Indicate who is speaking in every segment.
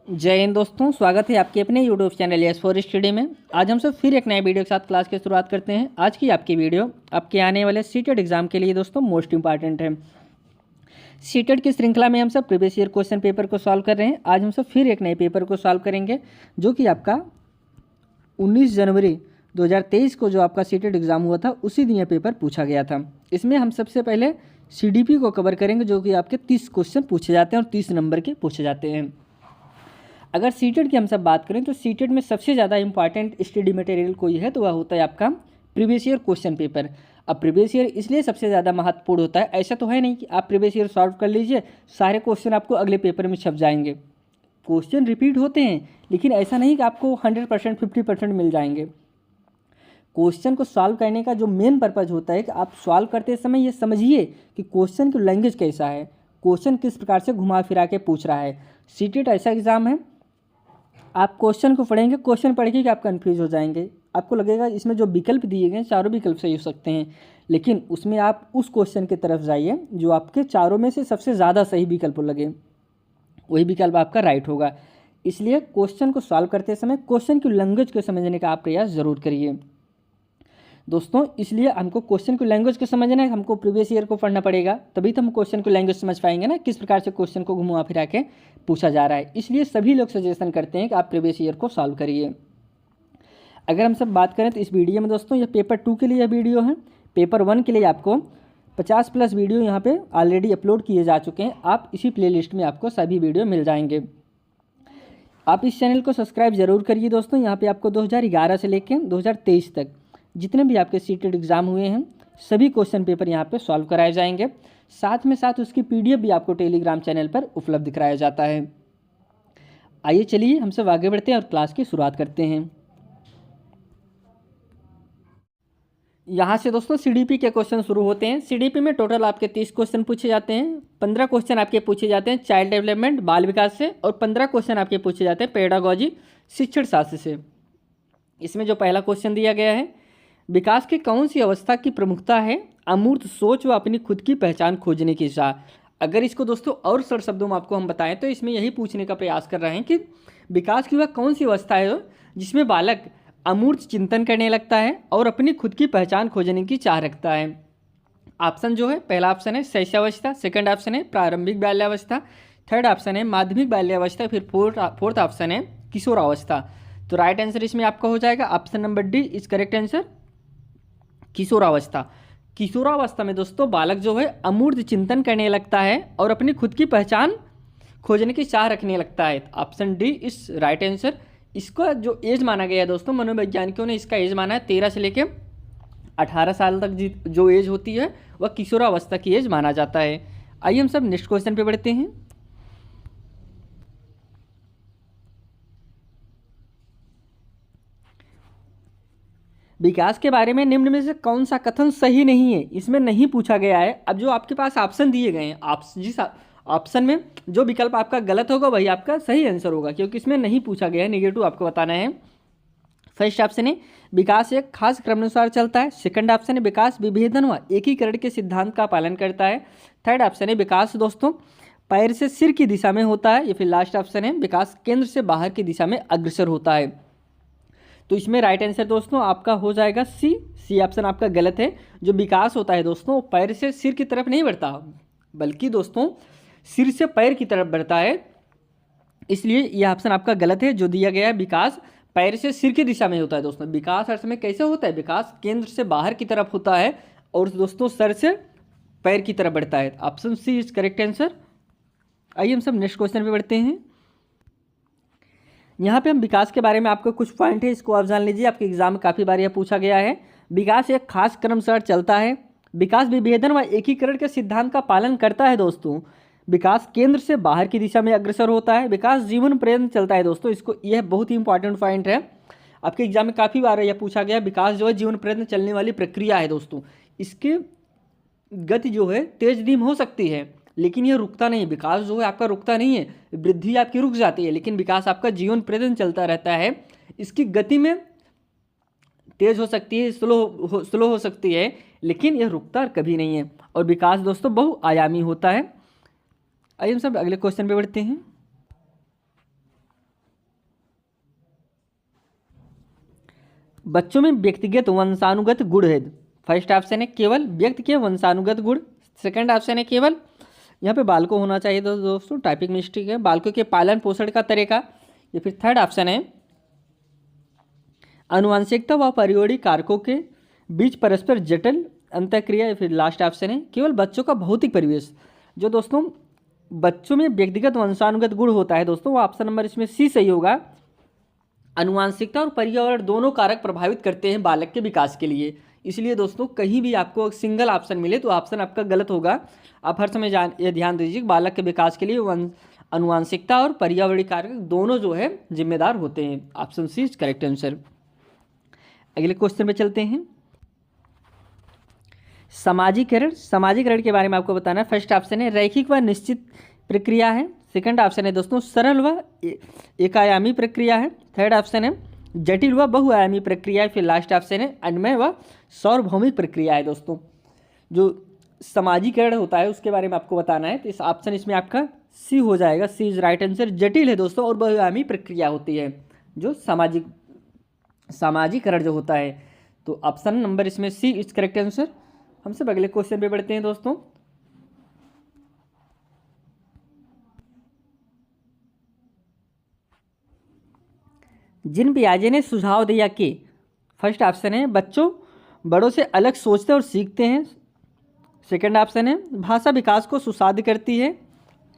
Speaker 1: जय हिंद दोस्तों, स्वागत है आपके अपने YouTube channel S for study में। आज हम सब फिर एक नए वीडियो के साथ क्लास की शुरुआत करते हैं। आज की आपकी वीडियो आपके आने वाले सीटेट एग्जाम के लिए दोस्तों मोस्ट इंपॉर्टेंट है। सीटेट की श्रृंखला में हम सब प्रीवियस ईयर क्वेश्चन पेपर को सॉल्व कर रहे हैं। आज हम सब फिर एक नए पेपर को सॉल्व करेंगे जो कि आपका 19 जनवरी 2023 को जो आपका सीटेट एग्जाम हुआ था उसी दिन यह पेपर पूछा गया था। इसमें हम सबसे पहले CDP को कवर करेंगे जो कि आपके 30 क्वेश्चन पूछे जाते हैं और 30 नंबर के पूछे जाते हैं। अगर सीटेट की हम सब बात करें तो सीटेट में सबसे ज़्यादा इंपॉर्टेंट स्टडी मटेरियल कोई है तो वह होता है आपका प्रीवियस ईयर क्वेश्चन पेपर। अब प्रीवियस ईयर इसलिए सबसे ज़्यादा महत्वपूर्ण होता है, ऐसा तो है नहीं कि आप प्रीवियस ईयर सॉल्व कर लीजिए सारे क्वेश्चन आपको अगले पेपर में छप जाएंगे। क्वेश्चन रिपीट होते हैं लेकिन ऐसा नहीं कि आपको 100% 50% मिल जाएंगे। क्वेश्चन को सॉल्व करने का जो मेन पर्पज़ होता है कि आप सॉल्व करते समय ये समझिए कि क्वेश्चन की लैंग्वेज कैसा है, क्वेश्चन किस प्रकार से घुमा फिरा के पूछ रहा है। सीटेट ऐसा एग्ज़ाम है, आप क्वेश्चन को पढ़ेंगे, क्वेश्चन पढ़ के आप कन्फ्यूज हो जाएंगे। आपको लगेगा इसमें जो विकल्प दिए गए हैं चारों विकल्प सही हो सकते हैं, लेकिन उसमें आप उस क्वेश्चन की तरफ जाइए जो आपके चारों में से सबसे ज़्यादा सही विकल्प लगे, वही विकल्प आपका राइट होगा। इसलिए क्वेश्चन को सॉल्व करते समय क्वेश्चन की लैंग्वेज को समझने का आप प्रयास ज़रूर करिए दोस्तों। इसलिए हमको क्वेश्चन की लैंग्वेज को समझना है, हमको प्रीवियस ईयर को पढ़ना पड़ेगा, तभी तो हम क्वेश्चन की लैंग्वेज समझ पाएंगे ना, किस प्रकार से क्वेश्चन को घुमा फिरा के पूछा जा रहा है। इसलिए सभी लोग सजेशन करते हैं कि आप प्रीवियस ईयर को सॉल्व करिए। अगर हम सब बात करें तो इस वीडियो में दोस्तों ये पेपर 2 के लिए यह वीडियो है। पेपर 1 के लिए आपको 50+ वीडियो यहाँ पे ऑलरेडी अपलोड किए जा चुके हैं। आप इसी प्लेलिस्ट में आपको सभी वीडियो मिल जाएंगे। आप इस चैनल को सब्सक्राइब जरूर करिए दोस्तों। यहाँ पे आपको 2011 से लेकर 2023 तक जितने भी आपके सीटेट एग्ज़ाम हुए हैं सभी क्वेश्चन पेपर यहाँ पे सॉल्व कराए जाएंगे। साथ में साथ उसकी PDF भी आपको टेलीग्राम चैनल पर उपलब्ध कराया जाता है। आइए चलिए हम सब आगे बढ़ते हैं और क्लास की शुरुआत करते हैं। यहाँ से दोस्तों CDP के क्वेश्चन शुरू होते हैं। CDP में टोटल आपके 30 क्वेश्चन पूछे जाते हैं। 15 क्वेश्चन आपके पूछे जाते हैं चाइल्ड डेवलपमेंट बाल विकास से, और 15 क्वेश्चन आपके पूछे जाते हैं पेडागोजी शिक्षण शास्त्र से। इसमें जो पहला क्वेश्चन दिया गया है, विकास की कौन सी अवस्था की प्रमुखता है? अमूर्त सोच व अपनी खुद की पहचान खोजने की चाह। अगर इसको दोस्तों और सरल शब्दों में आपको हम बताएं तो इसमें यही पूछने का प्रयास कर रहे हैं कि विकास की वह कौन सी अवस्था है जिसमें बालक अमूर्त चिंतन करने लगता है और अपनी खुद की पहचान खोजने की चाह रखता है। ऑप्शन जो है, पहला ऑप्शन है शैशवावस्था, सेकंड ऑप्शन है प्रारंभिक बाल्यावस्था, थर्ड ऑप्शन है माध्यमिक बाल्यावस्था, फिर फोर्थ ऑप्शन है किशोरावस्था। तो राइट आंसर इसमें आपका हो जाएगा option number D is correct answer, किशोरावस्था। किशोरावस्था में दोस्तों बालक जो है अमूर्त चिंतन करने लगता है और अपनी खुद की पहचान खोजने की चाह रखने लगता है। Option D is right answer. इसका जो एज माना गया है दोस्तों, मनोवैज्ञानिकों ने इसका एज माना है 13 से लेकर 18 साल तक जो एज होती है वह किशोरावस्था की एज माना जाता है। आइए हम सब नेक्स्ट क्वेश्चन पे बढ़ते हैं। विकास के बारे में निम्न में से कौन सा कथन सही नहीं है? इसमें नहीं पूछा गया है। अब जो आपके पास ऑप्शन दिए गए हैं, जिस ऑप्शन में जो विकल्प आपका गलत होगा वही आपका सही आंसर होगा, क्योंकि इसमें नहीं पूछा गया है, नेगेटिव आपको बताना है। फर्स्ट ऑप्शन है विकास एक खास क्रमानुसार चलता है। सेकंड ऑप्शन है विकास विभेदन व एकीकरण के सिद्धांत का पालन करता है। थर्ड ऑप्शन है विकास दोस्तों पैर से सिर की दिशा में होता है। या फिर लास्ट ऑप्शन है विकास केंद्र से बाहर की दिशा में अग्रसर होता है। तो इसमें राइट आंसर दोस्तों आपका हो जाएगा सी ऑप्शन आपका गलत है। जो विकास होता है दोस्तों पैर से सिर की तरफ नहीं बढ़ता, बल्कि दोस्तों सिर से पैर की तरफ बढ़ता है। इसलिए यह ऑप्शन आपका गलत है। जो दिया गया है विकास पैर से सिर की दिशा में होता है दोस्तों। विकास अर्थ में कैसे होता है? विकास केंद्र से बाहर की तरफ होता है और दोस्तों सर से पैर की तरफ बढ़ता है। Option C is correct answer. आइए हम सब नेक्स्ट क्वेश्चन पे बढ़ते हैं। यहाँ पे हम विकास के बारे में आपको कुछ पॉइंट है, इसको आप जान लीजिए। आपके एग्जाम में काफ़ी बार यह पूछा गया है। विकास एक खास क्रमानुसार चलता है। विकास विभेदन व एकीकरण के सिद्धांत का पालन करता है दोस्तों। विकास केंद्र से बाहर की दिशा में अग्रसर होता है। विकास जीवन प्रयत्न चलता है दोस्तों। इसको यह बहुत ही इंपॉर्टेंट पॉइंट है, आपके एग्जाम में काफ़ी बार यह पूछा गया। विकास जो है जीवन प्रयत्न चलने वाली प्रक्रिया है दोस्तों। इसके गति जो है तेज धीम हो सकती है, लेकिन यह रुकता नहीं। विकास जो है आपका रुकता नहीं है, वृद्धि आपकी रुक जाती है, लेकिन विकास आपका जीवन प्रयत्न चलता रहता है। इसकी गति में तेज हो सकती है, स्लो हो सकती है, लेकिन यह रुकता कभी नहीं है। और विकास दोस्तों बहुआयामी होता है। आइए हम सब अगले क्वेश्चन पे बढ़ते हैं। बच्चों में व्यक्तिगत वंशानुगत गुण है। फर्स्ट ऑप्शन है केवल व्यक्ति के वंशानुगत गुण। सेकंड ऑप्शन है केवल, यहाँ पे बालकों होना चाहिए तो दोस्तों टाइपिंग मिस्टेक है, बालकों के पालन पोषण का तरीका। या फिर थर्ड ऑप्शन है आनुवंशिकता व परियोड़ी कारकों के बीच परस्पर जटिल अंतःक्रिया। या फिर लास्ट ऑप्शन है केवल बच्चों का भौतिक परिवेश। जो दोस्तों बच्चों में व्यक्तिगत वंशानुगत गुण होता है दोस्तों, वो ऑप्शन नंबर इसमें सी सही होगा। आनुवंशिकता और पर्यावरण दोनों कारक प्रभावित करते हैं बालक के विकास के लिए। इसलिए दोस्तों कहीं भी आपको सिंगल ऑप्शन मिले तो ऑप्शन आपका गलत होगा। आप हर समय ये ध्यान दीजिए बालक के विकास के लिए आनुवंशिकता और पर्यावरणीय कारक दोनों जो है जिम्मेदार होते हैं। Option C is correct answer. अगले क्वेश्चन पे चलते हैं। सामाजिकरण के बारे में आपको बताना है। फर्स्ट ऑप्शन है रैखिक व निश्चित प्रक्रिया है। सेकंड ऑप्शन है दोस्तों सरल व एकायामी प्रक्रिया है। थर्ड ऑप्शन है जटिल व बहुआयामी प्रक्रिया है। फिर लास्ट ऑप्शन है अन्वय व सार्वभौमिक प्रक्रिया है। दोस्तों जो सामाजिकरण होता है उसके बारे में आपको बताना है, तो इस ऑप्शन इसमें आपका सी हो जाएगा। सी इज राइट आंसर। जटिल है दोस्तों और बहुआयामी प्रक्रिया होती है जो सामाजिकरण जो होता है। तो ऑप्शन नंबर इसमें सी इज करेक्ट आंसर। हम सब अगले क्वेश्चन पे बढ़ते हैं दोस्तों। जिन पियाजे ने सुझाव दिया कि फर्स्ट ऑप्शन है बच्चों बड़ों से अलग सोचते और सीखते हैं। सेकंड ऑप्शन है भाषा विकास को सुसाध्य करती है।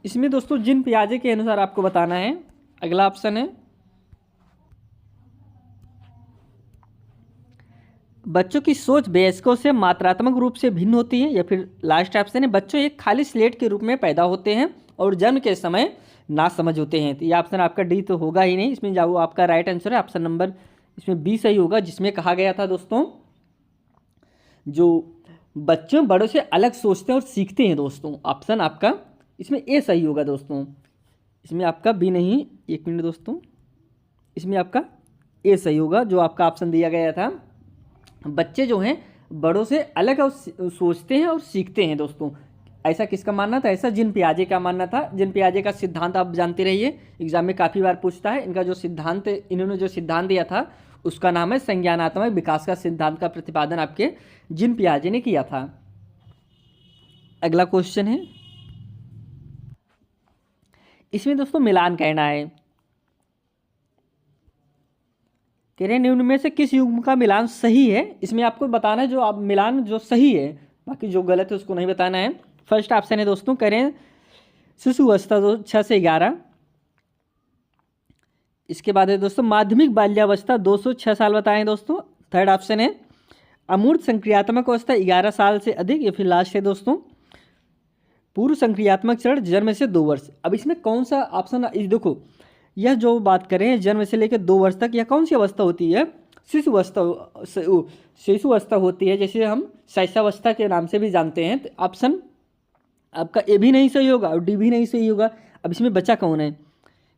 Speaker 1: इसमें दोस्तों जिन पियाजे के अनुसार आपको बताना है। अगला ऑप्शन है बच्चों की सोच वयस्कों से मात्रात्मक रूप से भिन्न होती है। या फिर लास्ट ऑप्शन है बच्चों एक खाली स्लेट के रूप में पैदा होते हैं और जन्म के समय ना समझ होते हैं। तो ये ऑप्शन आपका डी तो होगा ही नहीं, इसमें जाओ आपका राइट आंसर है ऑप्शन नंबर इसमें बी सही होगा, जिसमें कहा गया था दोस्तों जो बच्चों बड़ों से अलग सोचते हैं और सीखते हैं। दोस्तों ऑप्शन आपका इसमें ए सही होगा दोस्तों, इसमें आपका बी नहीं। एक मिनट दोस्तों, इसमें आपका ए सही होगा जो आपका ऑप्शन दिया गया था। बच्चे जो हैं बड़ों से अलग और सोचते हैं और सीखते हैं। दोस्तों ऐसा किसका मानना था? ऐसा जिन पियाजे का मानना था। जिन पियाजे का सिद्धांत आप जानते रहिए, एग्जाम में काफ़ी बार पूछता है। इनका जो सिद्धांत, इन्होंने जो सिद्धांत दिया था उसका नाम है संज्ञानात्मक विकास का सिद्धांत का प्रतिपादन आपके जिन पियाजे ने किया था। अगला क्वेश्चन है, इसमें दोस्तों मिलान कहना है। कह रहे निम्न में से किस युग्म का मिलान सही है? इसमें आपको बताना है जो आप मिलान जो सही है, बाकी जो गलत है उसको नहीं बताना है। फर्स्ट ऑप्शन है दोस्तों, कह रहे हैं शिशु अवस्था 6 से 11। इसके बाद है दोस्तों माध्यमिक बाल्यावस्था 2 से 6 साल बताएं दोस्तों। थर्ड ऑप्शन है अमूर्त संक्रियात्मक अवस्था 11 साल से अधिक। या फिर लास्ट है दोस्तों पूर्व संक्रियात्मक चरण जन्म से 2 वर्ष। अब इसमें कौन सा ऑप्शन, देखो यह जो बात करें जन्म से लेकर 2 वर्ष तक, यह कौन सी अवस्था होती है? शिशु अवस्था होती है, जैसे हम शैशवावस्था के नाम से भी जानते हैं। तो ऑप्शन आपका ए भी नहीं सही होगा और डी भी नहीं सही होगा। अब इसमें बचा कौन है?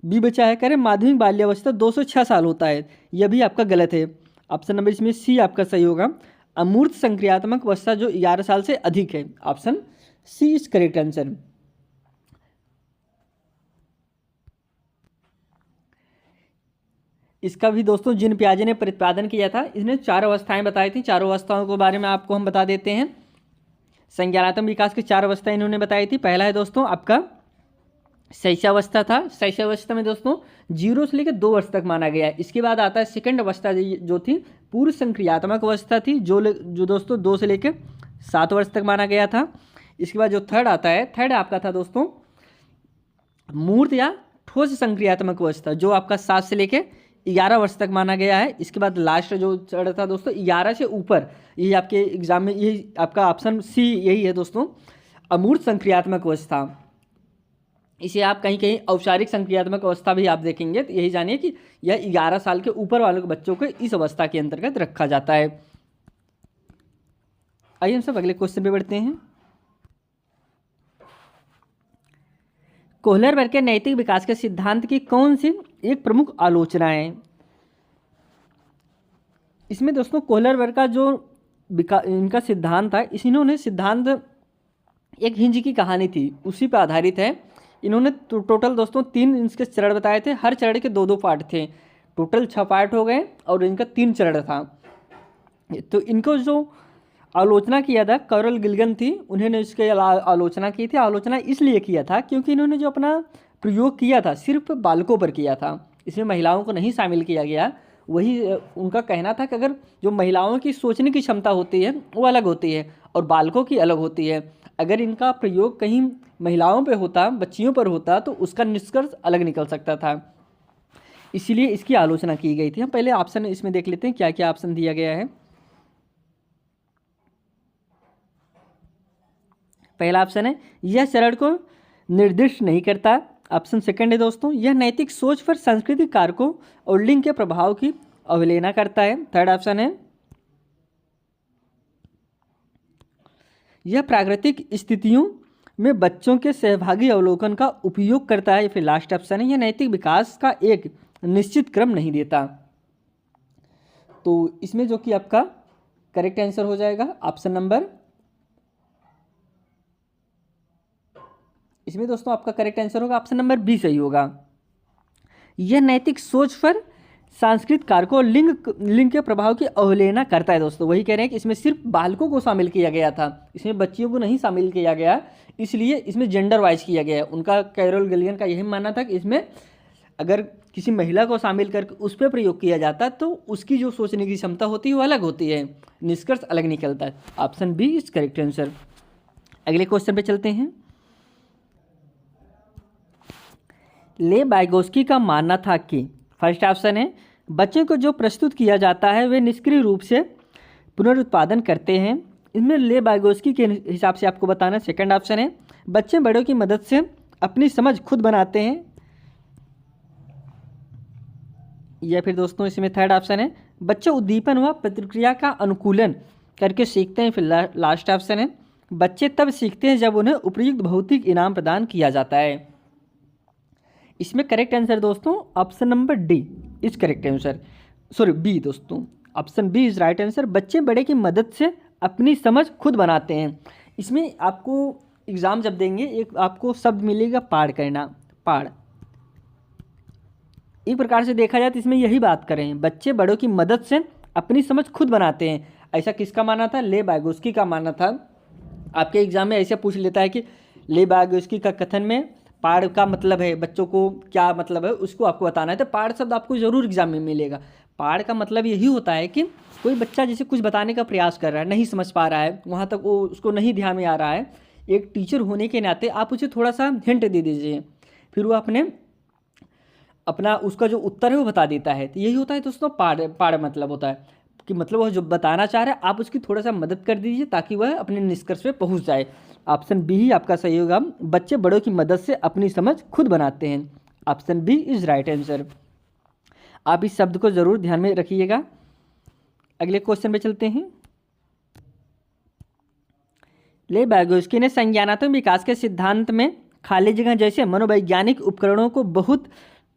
Speaker 1: बी बचा है, करें माध्यमिक बाल्यावस्था 2 से 6 साल होता है, यह भी आपका गलत है। ऑप्शन नंबर इसमें सी आपका सही होगा, अमूर्त संक्रियात्मक अवस्था जो 11 साल से अधिक है। Option C is correct answer. इसका भी दोस्तों जिन पियाजे ने प्रतिपादन किया था, इसने 4 अवस्थाएं बताई थी। चारों अवस्थाओं के बारे में आपको हम बता देते हैं। संज्ञानात्मक विकास की 4 अवस्थाएं इन्होंने बताई थी। पहला है दोस्तों आपका शैशवावस्था था। शैशवावस्था में दोस्तों 0 से लेकर 2 वर्ष तक माना गया है। इसके बाद आता है सेकंड अवस्था जो थी पूर्व संक्रियात्मक अवस्था थी, जो दोस्तों 2 से लेकर 7 वर्ष तक माना गया था। इसके बाद जो थर्ड आता है, थर्ड आपका था दोस्तों मूर्त या ठोस संक्रियात्मक अवस्था, जो आपका 7 से लेकर 11 वर्ष तक माना गया है। इसके बाद लास्ट जो चरण था दोस्तों 11 से ऊपर, यही आपके एग्जाम में यही आपका ऑप्शन सी यही है दोस्तों, अमूर्त संक्रियात्मक अवस्था। इसे आप कहीं कहीं औपचारिक संक्रियात्मक अवस्था भी आप देखेंगे। तो यही जानिए कि यह 11 साल के ऊपर वालों के बच्चों को इस अवस्था के अंतर्गत रखा जाता है। आइए हम सब अगले क्वेश्चन पे बढ़ते हैं। कोहलरबर्ग के नैतिक विकास के सिद्धांत की कौन सी एक प्रमुख आलोचना है? इसमें दोस्तों कोहलरबर्ग का जो इनका सिद्धांत था, इन्होंने सिद्धांत एक हिंज की कहानी थी उसी पर आधारित है। इन्होंने टोटल दोस्तों 3 इसके चरण बताए थे। हर चरण के 2-2 पार्ट थे, टोटल 6 पार्ट हो गए और इनका 3 चरण था। तो इनको जो आलोचना किया था, कैरोल गिल्गन थी, उन्होंने इसके आलोचना की थी। आलोचना इसलिए किया था क्योंकि इन्होंने जो अपना प्रयोग किया था सिर्फ बालकों पर किया था, इसमें महिलाओं को नहीं शामिल किया गया। वही उनका कहना था कि अगर जो महिलाओं की सोचने की क्षमता होती है वो अलग होती है और बालकों की अलग होती है, अगर इनका प्रयोग कहीं महिलाओं पे होता, बच्चियों पर होता, तो उसका निष्कर्ष अलग निकल सकता था। इसलिए इसकी आलोचना की गई थी। हम पहले ऑप्शन इसमें देख लेते हैं क्या क्या ऑप्शन दिया गया है। पहला ऑप्शन है यह चरण को निर्दिष्ट नहीं करता। ऑप्शन सेकंड है दोस्तों, यह नैतिक सोच पर सांस्कृतिक कारकों और लिंग के प्रभाव की अवहेलना करता है। थर्ड ऑप्शन है यह प्राकृतिक स्थितियों में बच्चों के सहभागी अवलोकन का उपयोग करता है। फिर लास्ट ऑप्शन है यह नैतिक विकास का एक निश्चित क्रम नहीं देता। तो इसमें जो कि आपका करेक्ट आंसर हो जाएगा ऑप्शन नंबर, इसमें दोस्तों आपका करेक्ट आंसर होगा ऑप्शन नंबर बी सही होगा। यह नैतिक सोच पर सांस्कृतिक कारकों और लिंग के प्रभाव की अवहेलना करता है। दोस्तों वही कह रहे हैं कि इसमें सिर्फ बालकों को शामिल किया गया था, इसमें बच्चियों को नहीं शामिल किया गया, इसलिए इसमें जेंडर वाइज किया गया है। उनका कैरोल गिल्गन का यही मानना था कि इसमें अगर किसी महिला को शामिल करके उस पर प्रयोग किया जाता तो उसकी जो सोचने की क्षमता होती है वो अलग होती है, निष्कर्ष अलग निकलता है। Option B is correct answer. अगले क्वेश्चन पे चलते हैं। ले बाइगोस्की का मानना था कि फर्स्ट ऑप्शन है बच्चों को जो प्रस्तुत किया जाता है वे निष्क्रिय रूप से पुनरुत्पादन करते हैं। इसमें ले बाइगोस्की के हिसाब से आपको बताना। सेकंड ऑप्शन है बच्चे बड़ों की मदद से अपनी समझ खुद बनाते हैं। या फिर दोस्तों इसमें थर्ड ऑप्शन है बच्चे उद्दीपन व प्रतिक्रिया का अनुकूलन करके सीखते हैं। फिर लास्ट ऑप्शन है बच्चे तब सीखते हैं जब उन्हें उपयुक्त भौतिक इनाम प्रदान किया जाता है। इसमें करेक्ट आंसर दोस्तों option number D is correct answer, sorry B दोस्तों, option B is right answer. बच्चे बड़े की मदद से अपनी समझ खुद बनाते हैं। इसमें आपको एग्जाम जब देंगे एक आपको शब्द मिलेगा पाड़ करना, पाड़। एक प्रकार से देखा जाए तो इसमें यही बात करें, बच्चे बड़ों की मदद से अपनी समझ खुद बनाते हैं। ऐसा किसका मानना था? ले बाइगोस्की का मानना था। आपके एग्जाम में ऐसे पूछ लेता है कि ले बाइगोस्की का कथन में पाड़ का मतलब है, बच्चों को क्या मतलब है उसको आपको बताना है। तो पाड़ शब्द आपको जरूर एग्जाम में मिलेगा। पाड़ का मतलब यही होता है कि कोई बच्चा जैसे कुछ बताने का प्रयास कर रहा है, नहीं समझ पा रहा है, वहाँ तक वो उसको नहीं ध्यान में आ रहा है, एक टीचर होने के नाते आप उसे थोड़ा सा हिंट दे दीजिए, फिर वो अपना उसका जो उत्तर है वो बता देता है। तो यही होता है दोस्तों पाड़ मतलब होता है कि मतलब वह जो बताना चाह रहा है आप उसकी थोड़ा सा मदद कर दीजिए ताकि वह अपने निष्कर्ष पे पहुंच जाए। ऑप्शन बी ही आपका सही होगा, बच्चे बड़ों की मदद से अपनी समझ खुद बनाते हैं। Option B is right answer. आप इस शब्द को जरूर ध्यान में रखिएगा। अगले क्वेश्चन पे चलते हैं। ले बाइगोस्की ने संज्ञानात्मक विकास के सिद्धांत में खाली जगह जैसे मनोवैज्ञानिक उपकरणों को बहुत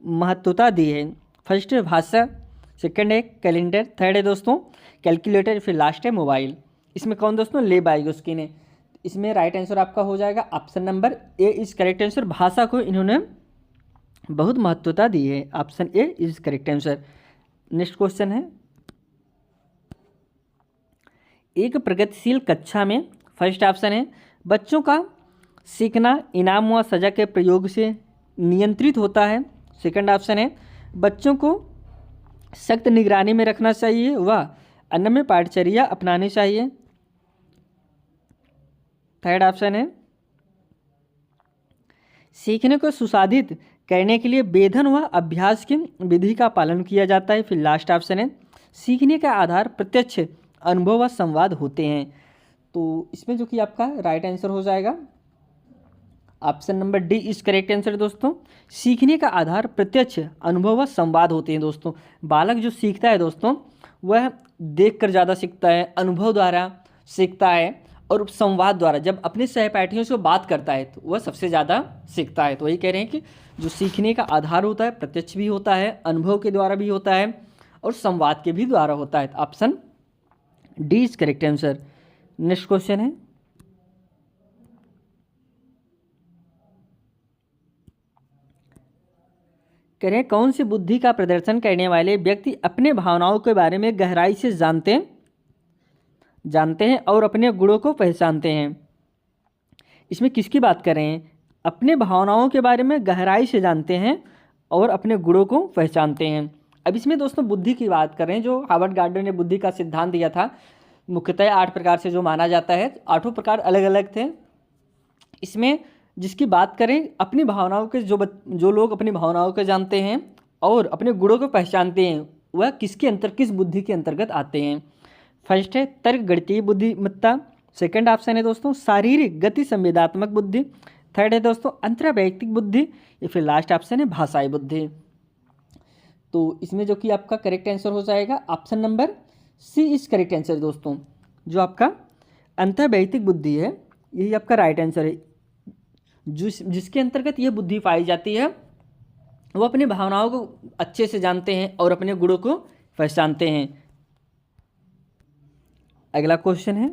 Speaker 1: महत्वता दी है। फर्स्ट है भाषा, सेकंड है कैलेंडर, थर्ड है दोस्तों कैलकुलेटर, फिर लास्ट है मोबाइल। इसमें कौन दोस्तों? ले बाइगोस्की ने। इसमें राइट आंसर आपका हो जाएगा option number A is correct answer. भाषा को इन्होंने बहुत महत्वता दी है। Option A is correct answer. Next question है, एक प्रगतिशील कक्षा में फर्स्ट ऑप्शन है बच्चों का सीखना इनाम व सजा के प्रयोग से नियंत्रित होता है। सेकंड ऑप्शन है बच्चों को सख्त निगरानी में रखना चाहिए व अनम्य पाठचर्या अपनानी चाहिए। थर्ड ऑप्शन है सीखने को सुसाधित करने के लिए वेधन व अभ्यास की विधि का पालन किया जाता है। फिर लास्ट ऑप्शन है सीखने का आधार प्रत्यक्ष अनुभव व संवाद होते हैं। तो इसमें जो कि आपका राइट आंसर हो जाएगा option number D is correct answer दोस्तों। सीखने का आधार प्रत्यक्ष अनुभव व संवाद होते हैं दोस्तों। बालक जो सीखता है दोस्तों वह देखकर ज़्यादा सीखता है, अनुभव द्वारा सीखता है और संवाद द्वारा जब अपने सहपाठियों से बात करता है तो वह सबसे ज़्यादा सीखता है। तो वही कह रहे हैं कि जो सीखने का आधार होता है प्रत्यक्ष भी होता है, अनुभव के द्वारा भी होता है और संवाद के भी द्वारा होता है। Option D is correct answer. Next question है, कह रहे हैं कौन सी बुद्धि का प्रदर्शन करने वाले व्यक्ति अपने भावनाओं के बारे में गहराई से जानते जानते हैं और अपने गुणों को पहचानते हैं। इसमें किसकी बात कर रहे हैं? अपने भावनाओं के बारे में गहराई से जानते हैं और अपने गुणों को पहचानते हैं। अब इसमें दोस्तों बुद्धि की बात करें, जो हार्वर्ड गार्डनर ने बुद्धि का सिद्धांत दिया था, मुख्यतः 8 प्रकार से जो माना जाता है, 8 प्रकार अलग अलग थे। इसमें जिसकी बात करें, अपनी भावनाओं के जो लोग अपनी भावनाओं को जानते हैं और अपने गुणों को पहचानते हैं, वह किस बुद्धि के अंतर्गत आते हैं? फर्स्ट है तर्क गणितीय बुद्धिमत्ता। सेकंड ऑप्शन है दोस्तों शारीरिक गति संवेदात्मक बुद्धि। थर्ड है दोस्तों अंतर्वैयक्तिक बुद्धि, या फिर लास्ट ऑप्शन है भाषाई बुद्धि। तो इसमें जो कि आपका करेक्ट आंसर हो जाएगा option number C is correct answer दोस्तों। जो आपका अंतर्वैयक्तिक बुद्धि है, यही आपका राइट आंसर है। जिसके अंतर्गत यह बुद्धि पाई जाती है, वो अपनी भावनाओं को अच्छे से जानते हैं और अपने गुणों को पहचानते हैं। अगला क्वेश्चन है,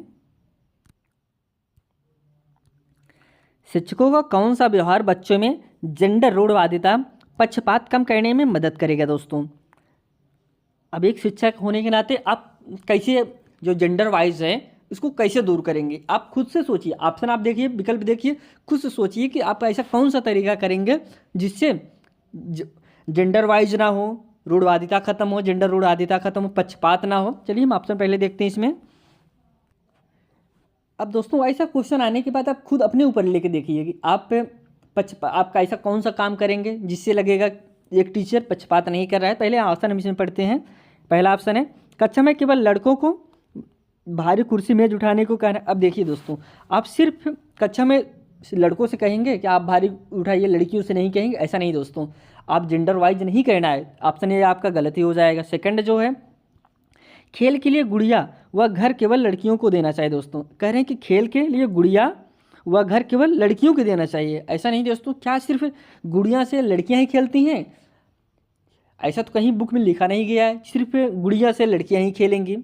Speaker 1: शिक्षकों का कौन सा व्यवहार बच्चों में जेंडर रूढ़वादिता पक्षपात कम करने में मदद करेगा दोस्तों? अब एक शिक्षक होने के नाते आप कैसे जो जेंडर वाइज है इसको कैसे दूर करेंगे? आप खुद से सोचिए, ऑप्शन आप देखिए, विकल्प देखिए, खुद से सोचिए कि आप ऐसा कौन सा तरीका करेंगे जिससे जेंडर वाइज ना हो, रूढ़वादिता खत्म हो, जेंडर रूढ़वादिता खत्म हो, पक्षपात ना हो। चलिए हम ऑप्शन पहले देखते हैं इसमें। अब दोस्तों ऐसा क्वेश्चन आने के बाद आप खुद अपने ऊपर लेके देखिए कि आपका ऐसा कौन सा काम करेंगे जिससे लगेगा एक टीचर पक्षपात नहीं कर रहा है। पहले ऑप्शन हम इसमें पढ़ते हैं। पहला ऑप्शन है कक्षा में केवल लड़कों को भारी कुर्सी मेज उठाने को कहना। अब देखिए दोस्तों, आप सिर्फ कक्षा में लड़कों से कहेंगे कि आप भारी उठाइए, लड़कियों से नहीं कहेंगे, ऐसा नहीं दोस्तों। आप जेंडर वाइज नहीं करना है, ऑप्शन ये आपका गलत ही हो जाएगा। सेकंड जो है खेल के लिए गुड़िया वह घर केवल लड़कियों को देना चाहिए दोस्तों। कह रहे हैं कि खेल के लिए गुड़िया वह घर केवल लड़कियों को देना चाहिए, ऐसा नहीं दोस्तों। क्या सिर्फ गुड़िया से लड़कियां ही खेलती हैं? ऐसा तो कहीं बुक में लिखा नहीं गया है सिर्फ गुड़िया से लड़कियां ही खेलेंगी।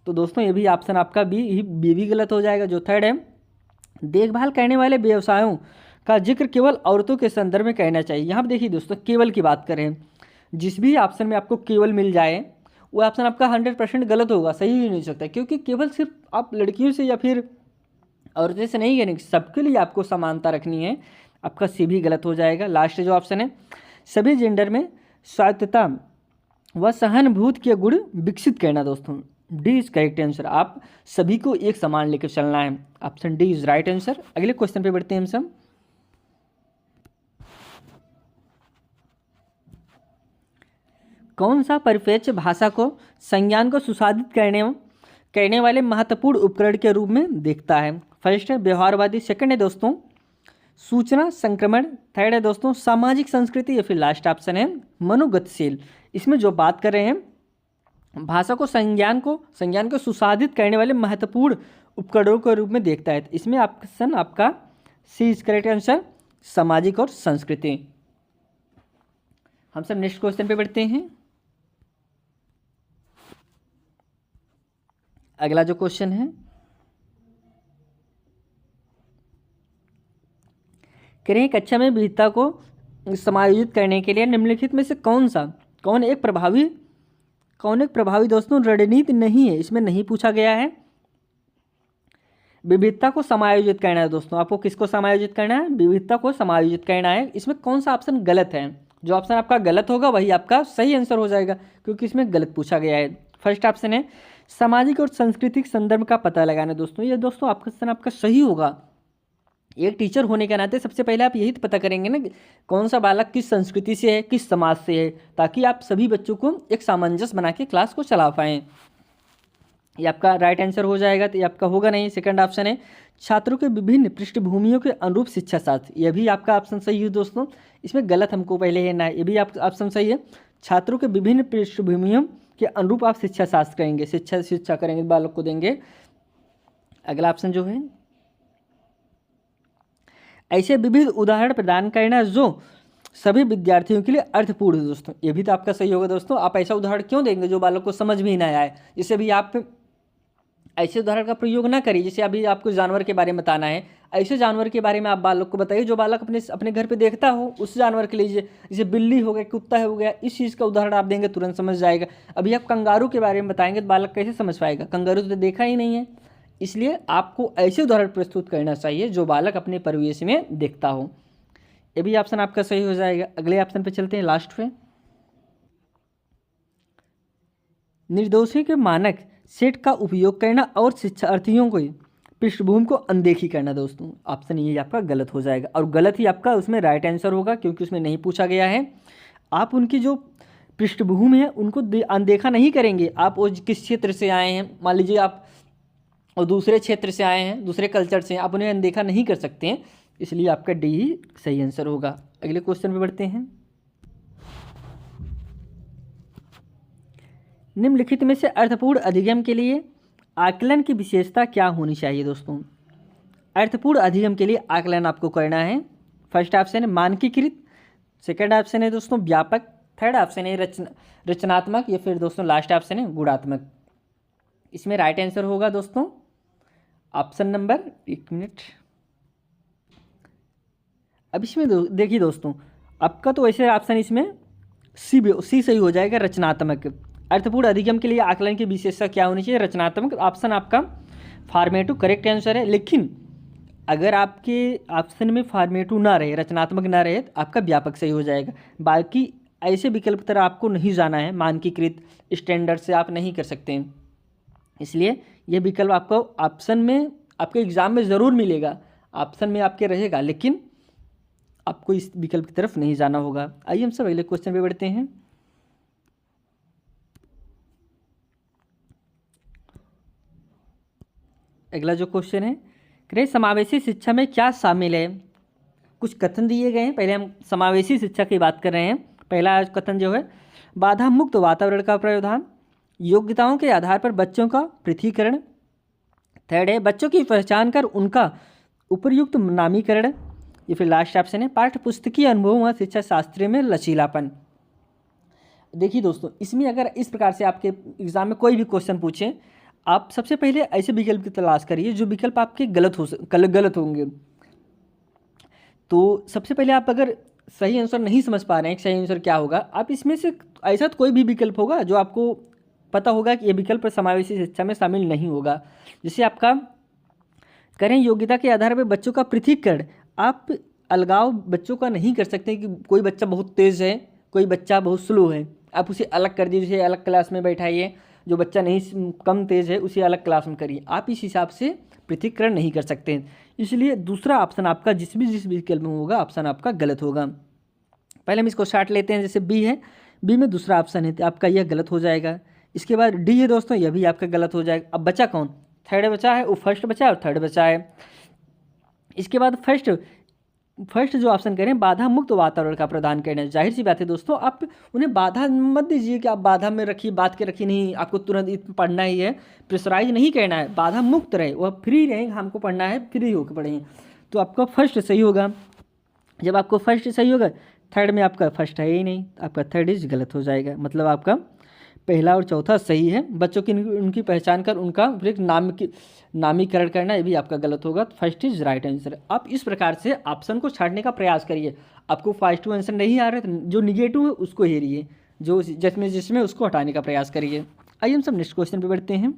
Speaker 1: तो दोस्तों ये भी ऑप्शन आपका बी भी गलत हो जाएगा। जो थर्ड है देखभाल करने वाले व्यवसायों का जिक्र केवल औरतों के संदर्भ में कहना चाहिए। यहाँ पर देखिए दोस्तों, केवल की बात करें, जिस भी ऑप्शन में आपको केवल मिल जाए वो ऑप्शन आपका 100% गलत होगा, सही ही नहीं सकता। क्योंकि केवल सिर्फ आप लड़कियों से या फिर औरतें से नहीं करेंगे, सबके लिए आपको समानता रखनी है। आपका सी भी गलत हो जाएगा। लास्ट जो ऑप्शन है सभी जेंडर में स्वायत्तता व सहानुभूति के गुण विकसित करना दोस्तों। D is correct answer. आप सभी को एक समान लेकर चलना है, option D is right answer. अगले क्वेश्चन पे बढ़ते हैं हम सब। कौन सा परिप्रेक्ष्य भाषा को संज्ञान को सुसाधित करने वाले महत्वपूर्ण उपकरण के रूप में देखता है? फर्स्ट है व्यवहारवादी, सेकंड है दोस्तों सूचना संक्रमण, थर्ड है दोस्तों सामाजिक संस्कृति, या फिर लास्ट ऑप्शन है मनोगतिशील। इसमें जो बात कर रहे हैं भाषा को संज्ञान को सुसाधित करने वाले महत्वपूर्ण उपकरणों के रूप में देखता है। इसमें ऑप्शन आपका सी इज करेक्ट आंसर, सामाजिक और संस्कृति। हम सब नेक्स्ट क्वेश्चन पे बढ़ते हैं। अगला जो क्वेश्चन है, कह रहे हैं कक्षा में विविधता को समायोजित करने के लिए निम्नलिखित में से कौन एक प्रभावी दोस्तों रणनीति नहीं है? इसमें नहीं पूछा गया है। विविधता को समायोजित करना है दोस्तों, आपको किसको समायोजित करना है? विविधता को समायोजित करना है। इसमें कौन सा ऑप्शन गलत है? जो ऑप्शन आपका गलत होगा वही आपका सही आंसर हो जाएगा, क्योंकि इसमें गलत पूछा गया है। फर्स्ट ऑप्शन है सामाजिक और सांस्कृतिक संदर्भ का पता लगाना दोस्तों। ये दोस्तों आपका सही होगा। एक टीचर होने के नाते सबसे पहले आप यही तो पता करेंगे ना कौन सा बालक किस संस्कृति से है, किस समाज से है, ताकि आप सभी बच्चों को एक सामंजस्य बना के क्लास को चला पाएँ। ये आपका राइट आंसर हो जाएगा। तो ये आपका होगा नहीं। सेकंड ऑप्शन है छात्रों के विभिन्न पृष्ठभूमियों के अनुरूप शिक्षा शास्त्र, यह भी आपका ऑप्शन सही है दोस्तों। इसमें गलत हमको पहले है ना, ये भी आप ऑप्शन सही है। छात्रों के विभिन्न पृष्ठभूमियों के अनुरूप आप शिक्षा शास्त्र करेंगे, शिक्षा करेंगे, बालक को देंगे। अगला ऑप्शन जो है ऐसे विविध उदाहरण प्रदान करना जो सभी विद्यार्थियों के लिए अर्थपूर्ण है दोस्तों। ये भी तो आपका सही होगा दोस्तों। आप ऐसा उदाहरण क्यों देंगे जो बालक को समझ में ही ना आए? जिससे भी आप ऐसे उदाहरण का प्रयोग ना करिए। जैसे अभी आपको जानवर के बारे में बताना है, ऐसे जानवर के बारे में आप बालक को बताइए जो बालक अपने घर पे देखता हो, उस जानवर के लिए जैसे बिल्ली हो गया, कुत्ता हो गया, इस चीज़ का उदाहरण आप देंगे तुरंत समझ जाएगा। अभी आप कंगारू के बारे में बताएंगे तो बालक कैसे समझ पाएगा, कंगारू तो देखा ही नहीं है। इसलिए आपको ऐसे उदाहरण प्रस्तुत करना चाहिए जो बालक अपने परिवेश में देखता हो। ये भी ऑप्शन आपका सही हो जाएगा। अगले ऑप्शन पे चलते हैं, लास्ट पे। निर्दोषी के मानक सेट का उपयोग करना और शिक्षार्थियों को पृष्ठभूमि को अनदेखी करना। दोस्तों ऑप्शन ये आपका गलत हो जाएगा, और गलत ही आपका उसमें राइट आंसर होगा, क्योंकि उसमें नहीं पूछा गया है। आप उनकी जो पृष्ठभूमि है उनको अनदेखा नहीं करेंगे। आप वो किस क्षेत्र से आए हैं, मान लीजिए आप और दूसरे क्षेत्र से आए हैं, दूसरे कल्चर से, आप उन्हें अनदेखा नहीं कर सकते हैं। इसलिए आपका डी ही सही आंसर होगा। अगले क्वेश्चन पे बढ़ते हैं। निम्नलिखित में से अर्थपूर्ण अधिगम के लिए आकलन की विशेषता क्या होनी चाहिए। दोस्तों अर्थपूर्ण अधिगम के लिए आकलन आपको करना है। फर्स्ट ऑप्शन है मानकीकृत, सेकंड ऑप्शन है दोस्तों व्यापक, थर्ड ऑप्शन है रचनात्मक, या फिर दोस्तों लास्ट ऑप्शन है गुणात्मक। इसमें राइट आंसर होगा दोस्तों ऑप्शन नंबर, एक मिनट, अब इसमें देखिए दोस्तों आपका तो वैसे ऑप्शन इसमें सी सही हो जाएगा, रचनात्मक। अर्थपूर्ण अधिगम के लिए आकलन की विशेषता क्या होनी चाहिए, रचनात्मक। ऑप्शन आपका फार्मेटिव करेक्ट आंसर है, लेकिन अगर आपके ऑप्शन में फार्मेटिव ना रहे, रचनात्मक ना रहे, तो आपका व्यापक सही हो जाएगा। बाकी ऐसे विकल्प तरह आपको नहीं जाना है, मानकीकृत स्टैंडर्ड से आप नहीं कर सकते हैं। इसलिए ये विकल्प आपको ऑप्शन में आपके एग्जाम में ज़रूर मिलेगा, ऑप्शन में आपके रहेगा, लेकिन आपको इस विकल्प की तरफ नहीं जाना होगा। आइए हम सब अगले क्वेश्चन पे बढ़ते हैं। अगला जो क्वेश्चन है, करें समावेशी शिक्षा में क्या शामिल है। कुछ कथन दिए गए हैं, पहले हम समावेशी शिक्षा की बात कर रहे हैं। पहला कथन जो है, बाधा मुक्त वातावरण का प्रावधान, योग्यताओं के आधार पर बच्चों का पृथकीकरण, थर्ड है बच्चों की पहचान कर उनका उपयुक्त नामीकरण, या फिर लास्ट ऑप्शन है पाठ्य पुस्तकीय अनुभव व शिक्षा शास्त्र में लचीलापन। देखिए दोस्तों इसमें अगर इस प्रकार से आपके एग्जाम में कोई भी क्वेश्चन पूछें, आप सबसे पहले ऐसे विकल्प की तलाश करिए जो विकल्प आपके गलत होंगे। तो सबसे पहले आप अगर सही आंसर नहीं समझ पा रहे हैं सही आंसर क्या होगा, आप इसमें से ऐसा तो कोई भी विकल्प होगा जो आपको पता होगा कि ये विकल्प समावेशी शिक्षा में शामिल नहीं होगा। जैसे आपका करें योग्यता के आधार पर बच्चों का पृथकीकरण, आप अलगाव बच्चों का नहीं कर सकते कि कोई बच्चा बहुत तेज़ है, कोई बच्चा बहुत स्लो है, आप उसे अलग कर दीजिए, अलग क्लास में बैठाइए। जो बच्चा नहीं कम तेज़ है उसे अलग क्लास में करिए, आप इस हिसाब से पृथकीकरण नहीं कर सकते हैं। इसलिए दूसरा ऑप्शन आपका जिस विकल्प में होगा ऑप्शन आपका गलत होगा। पहले हम इसको शार्ट लेते हैं, जैसे बी है, बी में दूसरा ऑप्शन है तो आपका यह गलत हो जाएगा। इसके बाद डी है दोस्तों, यह भी आपका गलत हो जाएगा। अब बचा कौन, थर्ड बचा है, वो फर्स्ट बचा है और थर्ड बचा है। इसके बाद फर्स्ट जो ऑप्शन करें बाधा मुक्त वातावरण का प्रदान करना, जाहिर सी बात है दोस्तों आप उन्हें बाधा मत दीजिए कि आप बाधा में रखिए, बात के रखिए, नहीं आपको तुरंत पढ़ना ही है, प्रेशराइज नहीं करना है, बाधा मुक्त रहे, वह फ्री रहें, हमको पढ़ना है फ्री होकर पढ़ें। तो आपका फर्स्ट सही होगा। जब आपको फर्स्ट सही होगा, थर्ड में आपका फर्स्ट है ही नहीं, आपका थर्ड इज गलत हो जाएगा। मतलब आपका पहला और चौथा सही है, बच्चों की उनकी पहचान कर उनका नामीकरण करना ये भी आपका गलत होगा। तो फर्स्ट इज राइट आंसर। आप इस प्रकार से ऑप्शन को छांटने का प्रयास करिए। आपको फर्स्ट आंसर नहीं आ रहा है तो जो निगेटिव है उसको हेरिए, जो जिसमें उसको हटाने का प्रयास करिए। आइए हम सब नेक्स्ट क्वेश्चन पे बढ़ते हैं।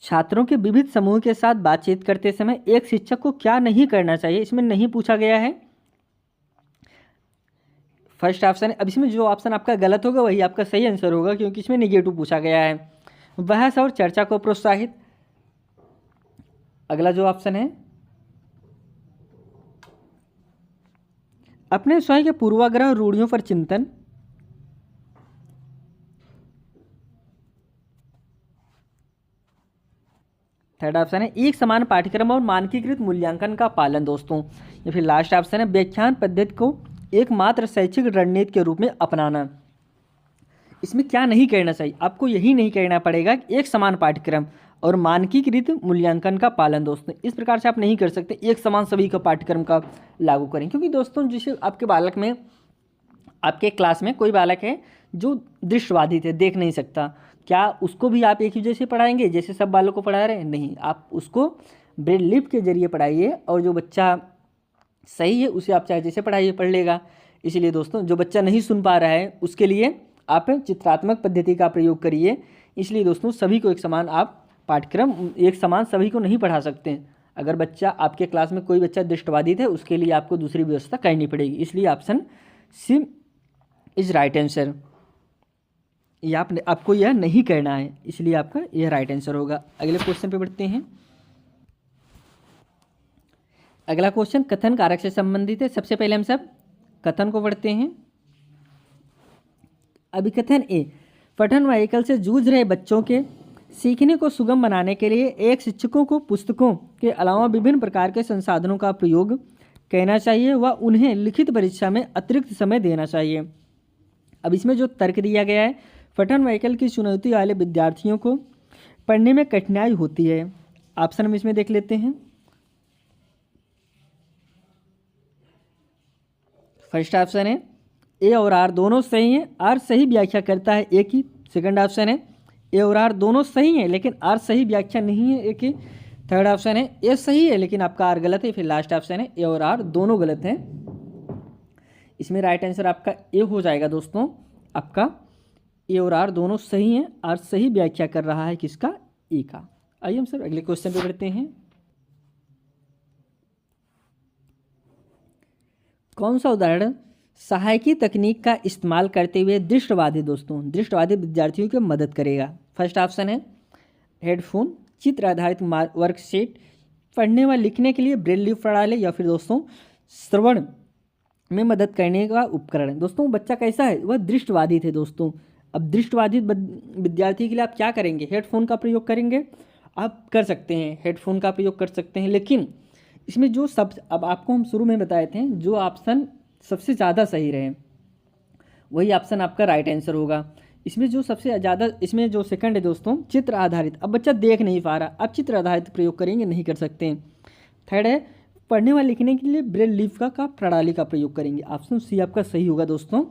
Speaker 1: छात्रों के विविध समूह के साथ बातचीत करते समय एक शिक्षक को क्या नहीं करना चाहिए, इसमें नहीं पूछा गया है। फर्स्ट ऑप्शन है, अब इसमें जो ऑप्शन आपका गलत होगा वही आपका सही आंसर होगा, क्योंकि इसमें निगेटिव पूछा गया है। बहस और चर्चा को प्रोत्साहित, अगला जो ऑप्शन है अपने स्वयं के पूर्वाग्रह रूढ़ियों पर चिंतन, थर्ड ऑप्शन है एक समान पाठ्यक्रम और मानकीकृत मूल्यांकन का पालन दोस्तों, या फिर लास्ट ऑप्शन है व्याख्यान पद्धति को एकमात्र शैक्षिक रणनीति के रूप में अपनाना। इसमें क्या नहीं करना चाहिए, आपको यही नहीं करना पड़ेगा कि एक समान पाठ्यक्रम और मानकीकृत मूल्यांकन का पालन दोस्तों। इस प्रकार से आप नहीं कर सकते एक समान सभी का पाठ्यक्रम का लागू करें, क्योंकि दोस्तों जैसे आपके बालक में, आपके क्लास में कोई बालक है जो दृष्टिबाधित है, देख नहीं सकता, क्या उसको भी आप एक ही जैसे पढ़ाएंगे जैसे सब बालों को पढ़ा रहे हैं? नहीं, आप उसको ब्रेल लिप के जरिए पढ़ाइए, और जो बच्चा सही है उसे आप चाहे जैसे पढ़ाइए पढ़ लेगा। इसलिए दोस्तों जो बच्चा नहीं सुन पा रहा है उसके लिए आप चित्रात्मक पद्धति का प्रयोग करिए। इसलिए दोस्तों सभी को एक समान आप पाठ्यक्रम एक समान सभी को नहीं पढ़ा सकते हैं। अगर बच्चा आपके क्लास में कोई बच्चा दृष्टिबाधित है उसके लिए आपको दूसरी व्यवस्था करनी पड़ेगी। इसलिए option C is right answer. ये आपको यह नहीं करना है, इसलिए आपका यह राइट आंसर होगा। अगले क्वेश्चन पे बढ़ते हैं। अगला क्वेश्चन कथन कारक से संबंधित है। सबसे पहले हम सब कथन को पढ़ते हैं। अभिकथन ए, पठन वाहिकल से जूझ रहे बच्चों के सीखने को सुगम बनाने के लिए एक शिक्षकों को पुस्तकों के अलावा विभिन्न प्रकार के संसाधनों का प्रयोग करना चाहिए व उन्हें लिखित परीक्षा में अतिरिक्त समय देना चाहिए। अब इसमें जो तर्क दिया गया है, पठन वाहिकल की चुनौती वाले विद्यार्थियों को पढ़ने में कठिनाई होती है। ऑप्शन हम इसमें देख लेते हैं। फर्स्ट ऑप्शन है ए और आर दोनों सही हैं, आर सही व्याख्या करता है एक ही। सेकंड ऑप्शन है ए और आर दोनों सही हैं लेकिन आर सही व्याख्या नहीं है एक ही। थर्ड ऑप्शन है ए सही है लेकिन आपका आर गलत है। फिर लास्ट ऑप्शन है ए और आर दोनों गलत हैं। इसमें राइट आंसर आपका ए हो जाएगा दोस्तों। आपका ए और आर दोनों सही हैं, आर सही व्याख्या कर रहा है किसका? ए का। आइए हम सर अगले क्वेश्चन पे बढ़ते हैं। कौन सा उदाहरण सहायकी तकनीक का इस्तेमाल करते हुए दृष्टिबाधित विद्यार्थियों की मदद करेगा? फर्स्ट ऑप्शन है हेडफोन, चित्र आधारित वर्कशीट, पढ़ने व लिखने के लिए ब्रेल लिप प्रणाली, या फिर दोस्तों श्रवण में मदद करने का उपकरण। दोस्तों बच्चा कैसा है? वह दृष्टिबाधित है दोस्तों। अब दृष्टिबाधित विद्यार्थी के लिए आप क्या करेंगे? हेडफोन का प्रयोग करेंगे। आप कर सकते हैं, हेडफोन का प्रयोग कर सकते हैं, लेकिन इसमें जो अब आपको हम शुरू में बताए थे जो ऑप्शन सबसे ज़्यादा सही रहे वही ऑप्शन आपका राइट आंसर होगा। इसमें जो सबसे ज़्यादा इसमें जो सेकंड है दोस्तों चित्र आधारित। अब बच्चा देख नहीं पा रहा, आप चित्र आधारित प्रयोग करेंगे, नहीं कर सकते हैं। थर्ड है पढ़ने व लिखने के लिए ब्रेल लिप का प्रणाली का प्रयोग करेंगे। ऑप्शन सी आपका सही होगा दोस्तों।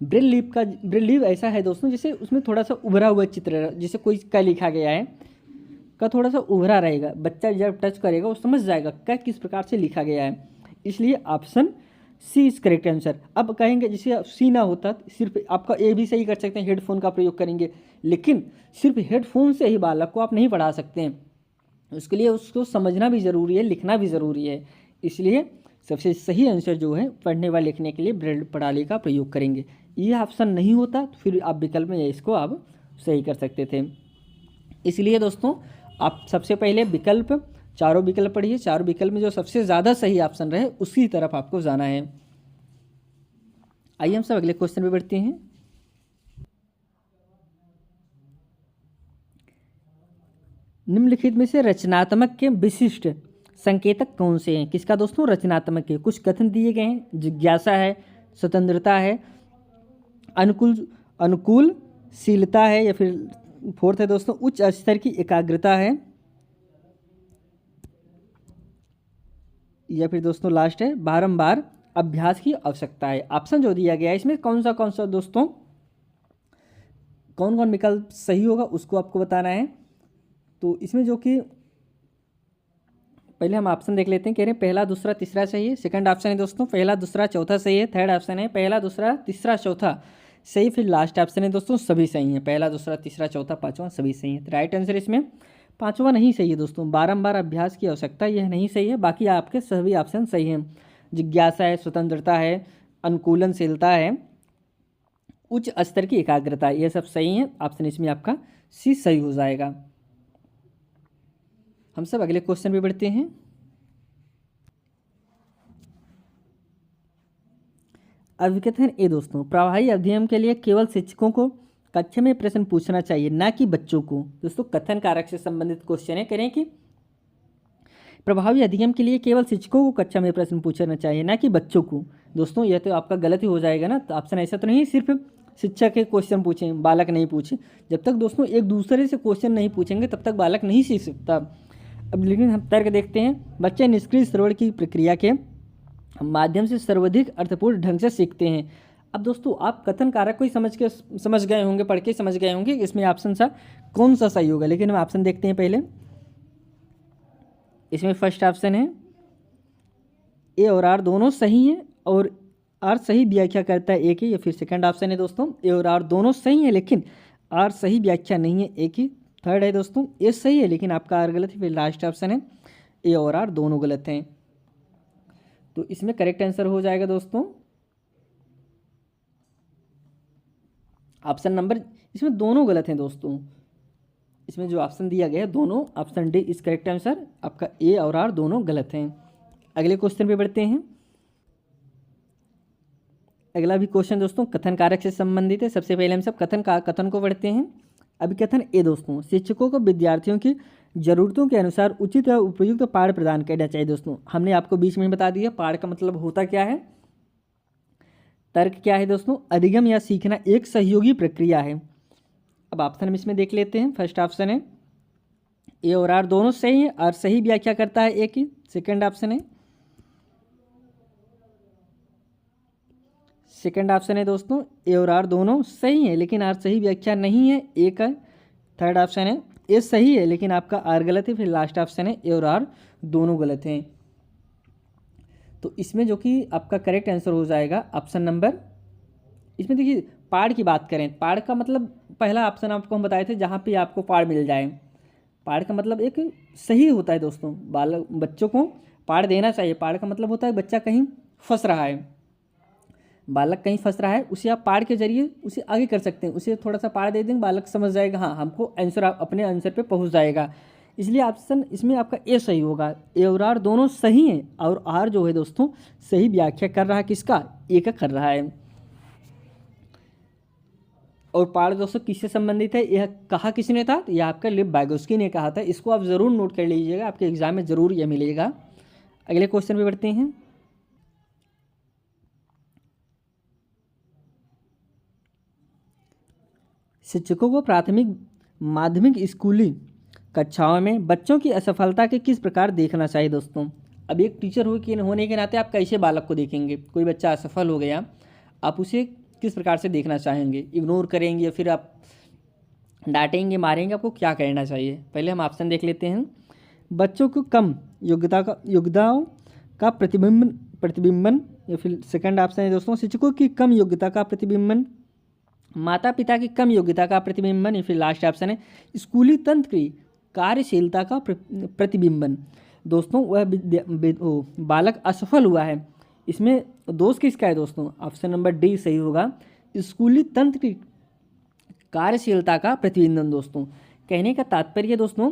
Speaker 1: ब्रेल लिप ऐसा है दोस्तों जैसे उसमें थोड़ा सा उभरा हुआ चित्र, जैसे कोई का लिखा गया है का थोड़ा सा उभरा रहेगा, बच्चा जब टच करेगा वो समझ जाएगा क्या किस प्रकार से लिखा गया है। इसलिए option C is correct answer. अब कहेंगे जैसे सी ना होता सिर्फ आपका ए भी सही कर सकते हैं, हेडफोन का प्रयोग करेंगे, लेकिन सिर्फ हेडफोन से ही बालक को आप नहीं पढ़ा सकते हैं। उसके लिए उसको समझना भी ज़रूरी है, लिखना भी ज़रूरी है। इसलिए सबसे सही आंसर जो है पढ़ने व लिखने के लिए ब्रेल प्रणाली का प्रयोग करेंगे। ये ऑप्शन नहीं होता तो फिर आप विकल्प में इसको आप सही कर सकते थे। इसलिए दोस्तों आप सबसे पहले विकल्प चारों विकल्प पढ़िए, चारों विकल्प में जो सबसे ज़्यादा सही ऑप्शन रहे उसी तरफ आपको जाना है। आइए हम सब अगले क्वेश्चन पे बढ़ते हैं। निम्नलिखित में से रचनात्मक के विशिष्ट संकेतक कौन से हैं? किसका दोस्तों? रचनात्मक के। कुछ कथन दिए गए हैं, जिज्ञासा है, स्वतंत्रता है, अनुकूलशीलता है, या फिर फोर्थ है दोस्तों उच्च स्तर की एकाग्रता है, या फिर दोस्तों लास्ट है बारंबार अभ्यास की आवश्यकता है। ऑप्शन जो दिया गया है इसमें कौन सा दोस्तों कौन विकल्प सही होगा उसको आपको बताना है। तो इसमें जो कि पहले हम ऑप्शन देख लेते हैं। कह रहे हैं पहला दूसरा तीसरा सही है। सेकंड ऑप्शन है दोस्तों पहला दूसरा चौथा सही है। थर्ड ऑप्शन है पहला दूसरा तीसरा चौथा सही। फिर लास्ट ऑप्शन है दोस्तों सभी सही हैं, पहला दूसरा तीसरा चौथा पांचवा सभी सही है। राइट आंसर इसमें पांचवा नहीं सही है दोस्तों, बारंबार अभ्यास की आवश्यकता यह नहीं सही है। बाकी आपके सभी ऑप्शन सही हैं। जिज्ञासा है, स्वतंत्रता है, अनुकूलनशीलता है, उच्च स्तर की एकाग्रता, ये सब सही है। ऑप्शन इसमें आपका सी सही हो जाएगा। हम सब अगले क्वेश्चन पे बढ़ते हैं। अभिकथन ए दोस्तों प्रभावी अध्ययन के लिए केवल शिक्षकों को कक्षा में प्रश्न पूछना चाहिए, ना कि बच्चों को। दोस्तों कथन कारक से संबंधित क्वेश्चन है। करें कि प्रभावी अध्ययन के लिए केवल शिक्षकों को कक्षा में प्रश्न पूछना चाहिए, ना कि बच्चों को। दोस्तों यह तो आपका गलत ही हो जाएगा ना। तो ऑप्शन ऐसा तो नहीं सिर्फ शिक्षक के क्वेश्चन पूछें बालक नहीं पूछे। जब तक दोस्तों एक दूसरे से क्वेश्चन नहीं पूछेंगे तब तक बालक नहीं सीख सकता। अब लेकिन हम तर्क देखते हैं। बच्चे निष्क्रिय श्रवण की प्रक्रिया के माध्यम से सर्वाधिक अर्थपूर्ण ढंग से सीखते हैं। अब दोस्तों आप कथन कारक को ही समझ गए होंगे, पढ़ के समझ गए होंगे इसमें ऑप्शन सा कौन सा सही होगा, लेकिन हम ऑप्शन देखते हैं पहले। इसमें फर्स्ट ऑप्शन है ए और आर दोनों सही हैं और आर सही व्याख्या करता है एक ही, या फिर सेकंड ऑप्शन है दोस्तों ए और आर दोनों सही हैं लेकिन आर सही व्याख्या नहीं है एक ही। थर्ड है दोस्तों ए सही है लेकिन आपका आर गलत है। फिर लास्ट ऑप्शन है ए और आर दोनों गलत हैं। तो इसमें करेक्ट आंसर हो जाएगा दोस्तों ऑप्शन नंबर, इसमें दोनों गलत हैं दोस्तों। इसमें जो ऑप्शन दिया गया है दोनों, ऑप्शन डी इस करेक्ट आंसर, आपका ए और आर दोनों गलत हैं। अगले क्वेश्चन पे बढ़ते हैं। अगला भी क्वेश्चन दोस्तों कथन कारक से संबंधित है। सबसे पहले हम सब कथन को पढ़ते हैं। अभी कथन ए दोस्तों, शिक्षकों को विद्यार्थियों की ज़रूरतों के अनुसार उचित और उपयुक्त पाठ प्रदान करना चाहिए। दोस्तों हमने आपको बीच में बता दिया पाठ का मतलब होता क्या है। तर्क क्या है दोस्तों, अधिगम या सीखना एक सहयोगी प्रक्रिया है। अब ऑप्शन हम इसमें देख लेते हैं। फर्स्ट ऑप्शन है ए और आर दोनों सही है, आर सही व्याख्या करता है एक ही। सेकंड ऑप्शन है दोस्तों ए और आर दोनों सही है लेकिन आर सही व्याख्या नहीं है एक है। थर्ड ऑप्शन है ए सही है लेकिन आपका आर गलत है। फिर लास्ट ऑप्शन है ए और आर दोनों गलत हैं। तो इसमें जो कि आपका करेक्ट आंसर हो जाएगा ऑप्शन नंबर, इसमें देखिए पाड़ की बात करें, पाड़ का मतलब पहला ऑप्शन आपको हम बताए थे जहाँ पे आपको पाड़ मिल जाए। पाड़ का मतलब एक सही होता है दोस्तों, बच्चों को पाड़ देना चाहिए। पाड़ का मतलब होता है बच्चा कहीं फंस रहा है, बालक कहीं फंस रहा है, उसे आप पाड़ के जरिए उसे आगे कर सकते हैं। उसे थोड़ा सा पाड़ दे देंगे, बालक समझ जाएगा, हाँ हमको आंसर, अपने आंसर पे पहुंच जाएगा। इसलिए ऑप्शन इसमें आपका ए सही होगा। ए और आर दोनों सही हैं और आर जो है दोस्तों सही व्याख्या कर रहा है किसका, ए का कर रहा है। और पाड़ दोस्तों किससे संबंधित है, यह कहा किसने था, यह आपका लिव वाइगोस्की ने कहा था। इसको आप ज़रूर नोट कर लीजिएगा, आपके एग्जाम में ज़रूर यह मिलेगा। अगले क्वेश्चन पे बढ़ते हैं। शिक्षकों को प्राथमिक माध्यमिक स्कूली कक्षाओं में बच्चों की असफलता के किस प्रकार देखना चाहिए। दोस्तों अब एक टीचर होने के नाते आप कैसे बालक को देखेंगे, कोई बच्चा असफल हो गया आप उसे किस प्रकार से देखना चाहेंगे, इग्नोर करेंगे या फिर आप डांटेंगे मारेंगे, आपको क्या करना चाहिए। पहले हम ऑप्शन देख लेते हैं। बच्चों को कम योग्यताओं का प्रतिबिंबन, या फिर सेकंड ऑप्शन है दोस्तों शिक्षकों की कम योग्यता का प्रतिबिंबन, माता पिता की कम योग्यता का प्रतिबिंबन, या फिर लास्ट ऑप्शन है स्कूली तंत्र की कार्यशीलता का प्रतिबिंबन। दोस्तों वह बालक असफल हुआ है, इसमें दोष किसका है दोस्तों, ऑप्शन नंबर डी सही होगा, स्कूली तंत्र की कार्यशीलता का प्रतिबिंबन। दोस्तों कहने का तात्पर्य दोस्तों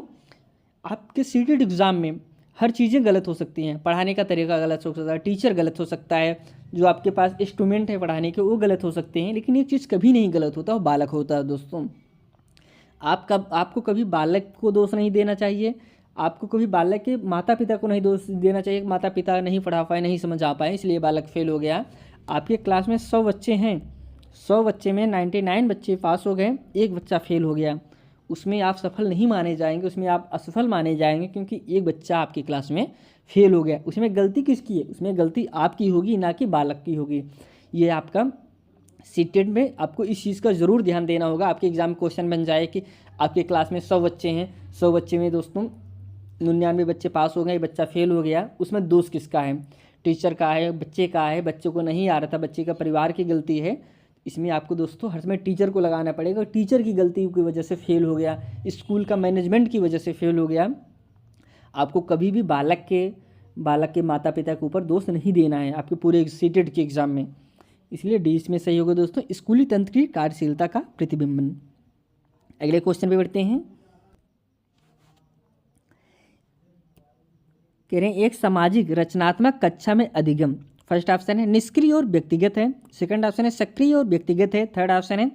Speaker 1: आपके सीटेट एग्जाम में हर चीज़ें गलत हो सकती हैं, पढ़ाने का तरीका गलत हो सकता है, टीचर गलत हो सकता है, जो आपके पास इंस्ट्रूमेंट है पढ़ाने के वो गलत हो सकते हैं, लेकिन एक चीज़ कभी नहीं गलत होता, वो बालक होता है। दोस्तों आपको कभी बालक को दोष नहीं देना चाहिए, आपको कभी बालक के माता पिता को नहीं दोष देना चाहिए, माता पिता नहीं पढ़ा पाए, नहीं समझ आ पाए इसलिए बालक फेल हो गया। आपके क्लास में 100 बच्चे हैं, 100 बच्चे में 99 बच्चे पास हो गए, एक बच्चा फेल हो गया, उसमें आप सफल नहीं माने जाएंगे, उसमें आप असफल माने जाएंगे, क्योंकि एक बच्चा आपकी क्लास में फेल हो गया। उसमें गलती किसकी है, उसमें गलती आपकी होगी ना कि बालक की होगी। ये आपका सीटेट में आपको इस चीज़ का ज़रूर ध्यान देना होगा। आपके एग्जाम में क्वेश्चन बन जाए कि आपके क्लास में 100 बच्चे हैं, 100 बच्चे में दोस्तों 99 बच्चे पास हो गए, बच्चा फेल हो गया, उसमें दोष किसका है, टीचर का है, बच्चे का है, बच्चों को नहीं आ रहा था, बच्चे का परिवार की गलती है। इसमें आपको दोस्तों हर समय टीचर को लगाना पड़ेगा, टीचर की गलती की वजह से फेल हो गया, स्कूल का मैनेजमेंट की वजह से फेल हो गया। आपको कभी भी बालक के माता पिता के ऊपर दोष नहीं देना है आपके पूरे सीटेट के एग्ज़ाम में। इसलिए डी इसमें सही होगा दोस्तों, स्कूली तंत्र की कार्यशीलता का प्रतिबिंबन। अगले क्वेश्चन पे बढ़ते हैं। कह रहे हैं एक सामाजिक रचनात्मक कक्षा में अधिगम, फर्स्ट ऑप्शन है निष्क्रिय और व्यक्तिगत है, सेकंड ऑप्शन है सक्रिय और व्यक्तिगत है, थर्ड ऑप्शन है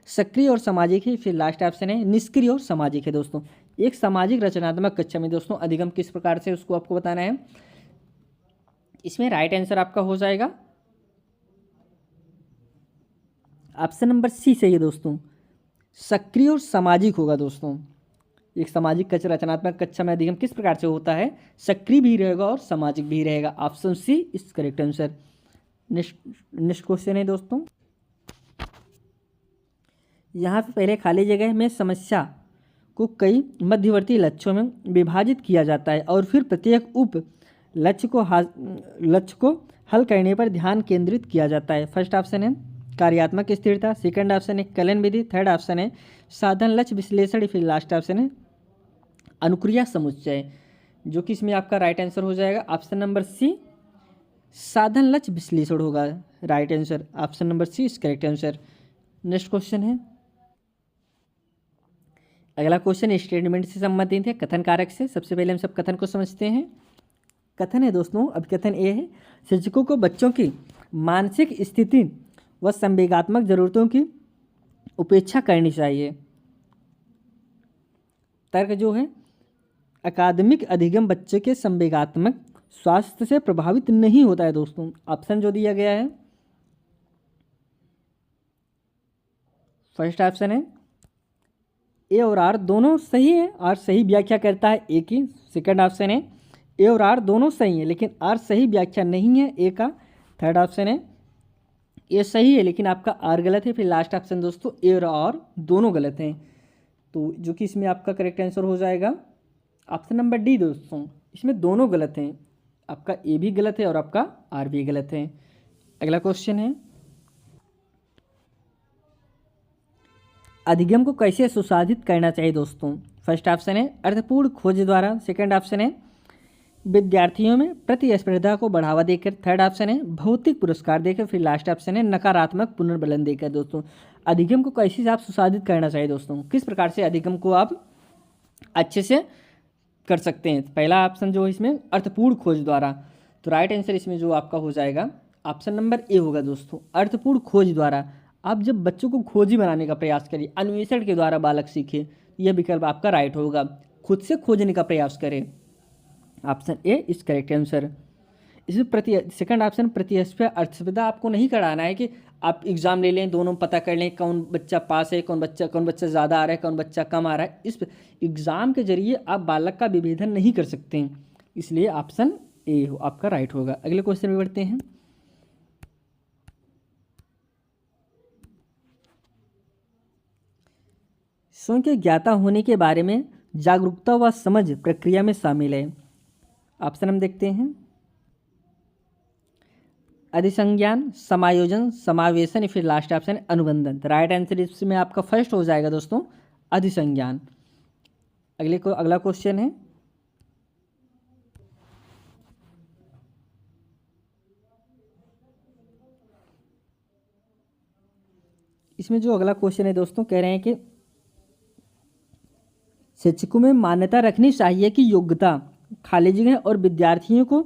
Speaker 1: सक्रिय और सामाजिक है, फिर लास्ट ऑप्शन है निष्क्रिय और सामाजिक है। दोस्तों एक सामाजिक रचनात्मक कक्षा में दोस्तों अधिगम किस प्रकार से उसको आपको बताना है। इसमें राइट आंसर आपका हो जाएगा ऑप्शन नंबर सी सही है दोस्तों, सक्रिय और सामाजिक होगा। दोस्तों एक सामाजिक रचनात्मक कक्षा में अधिगम किस प्रकार से होता है, सक्रिय भी रहेगा और सामाजिक भी रहेगा। ऑप्शन सी इस करेक्ट आंसर। नेक्स्ट क्वेश्चन है दोस्तों, यहाँ पे पहले खाली जगह में समस्या को कई मध्यवर्ती लक्ष्यों में विभाजित किया जाता है और फिर प्रत्येक उप लक्ष्य को हल करने पर ध्यान केंद्रित किया जाता है। फर्स्ट ऑप्शन है कार्यात्मक स्थिरता, सेकंड ऑप्शन है कलन विधि, थर्ड ऑप्शन है साधन लक्ष्य विश्लेषण, फिर लास्ट ऑप्शन है अनुक्रिया समुच्चय, जो कि इसमें आपका राइट आंसर हो जाएगा ऑप्शन नंबर सी साधन लक्ष्य विश्लेषण होगा right answer. Option number C is correct answer. Next question है, अगला क्वेश्चन स्टेटमेंट से संबंधित है, कथन कारक से। सबसे पहले हम सब कथन को समझते हैं। कथन है दोस्तों, अब कथन ए है, शिक्षकों को बच्चों की मानसिक स्थिति व संवेगात्मक जरूरतों की उपेक्षा करनी चाहिए। तर्क जो है, अकादमिक अधिगम बच्चे के संवेगात्मक स्वास्थ्य से प्रभावित नहीं होता है दोस्तों। ऑप्शन जो दिया गया है, फर्स्ट ऑप्शन है ए और आर दोनों सही है, आर सही व्याख्या करता है ए की। सेकंड ऑप्शन है ए और आर दोनों सही है लेकिन आर सही व्याख्या नहीं है ए का। थर्ड ऑप्शन है ए सही है लेकिन आपका आर गलत है। फिर लास्ट ऑप्शन दोस्तों ए और आर दोनों गलत हैं, तो जो कि इसमें आपका करेक्ट आंसर हो जाएगा ऑप्शन नंबर डी दोस्तों। इसमें दोनों गलत हैं, आपका ए भी गलत है और आपका आर भी गलत है। अगला क्वेश्चन है, अधिगम को कैसे सुसाधित करना चाहिए दोस्तों। फर्स्ट ऑप्शन है अर्थपूर्ण खोज द्वारा, सेकंड ऑप्शन है विद्यार्थियों में प्रतिस्पर्धा को बढ़ावा देकर, थर्ड ऑप्शन है भौतिक पुरस्कार देकर, फिर लास्ट ऑप्शन है नकारात्मक पुनर्बलन देकर। दोस्तों अधिगम को कैसे आप सुसाधित करना चाहिए दोस्तों, किस प्रकार से अधिगम को आप अच्छे से कर सकते हैं। पहला ऑप्शन जो है इसमें अर्थपूर्ण खोज द्वारा, तो राइट आंसर इसमें जो आपका हो जाएगा ऑप्शन नंबर ए होगा दोस्तों। अर्थपूर्ण खोज द्वारा आप जब बच्चों को खोजी बनाने का प्रयास करिए, अन्वेषण के द्वारा बालक सीखे, यह विकल्प आपका राइट होगा। खुद से खोजने का प्रयास करें, option A is correct answer. इसमें सेकंड ऑप्शन प्रतिस्पर्धा अर्थस्पर्धा आपको नहीं कराना है कि आप एग्जाम ले लें, दोनों पता कर लें कौन बच्चा पास है, कौन बच्चा ज़्यादा आ रहा है, कौन बच्चा कम आ रहा है। इस एग्ज़ाम के जरिए आप बालक का विभेदन नहीं कर सकते हैं, इसलिए ऑप्शन ए आपका राइट होगा। अगले क्वेश्चन में बढ़ते हैं, स्वयं के ज्ञाता होने के बारे में जागरूकता व समझ प्रक्रिया में शामिल है। ऑप्शन हम देखते हैं, अधिसंज्ञान, समायोजन, समावेशन, फिर लास्ट ऑप्शन अनुबंधन। राइट आंसर इसमें आपका फर्स्ट हो जाएगा दोस्तों, अधिसंज्ञान। अगला क्वेश्चन है, इसमें जो अगला क्वेश्चन है दोस्तों, कह रहे हैं कि शिक्षकों में मान्यता रखनी चाहिए कि योग्यता खाली जगह और विद्यार्थियों को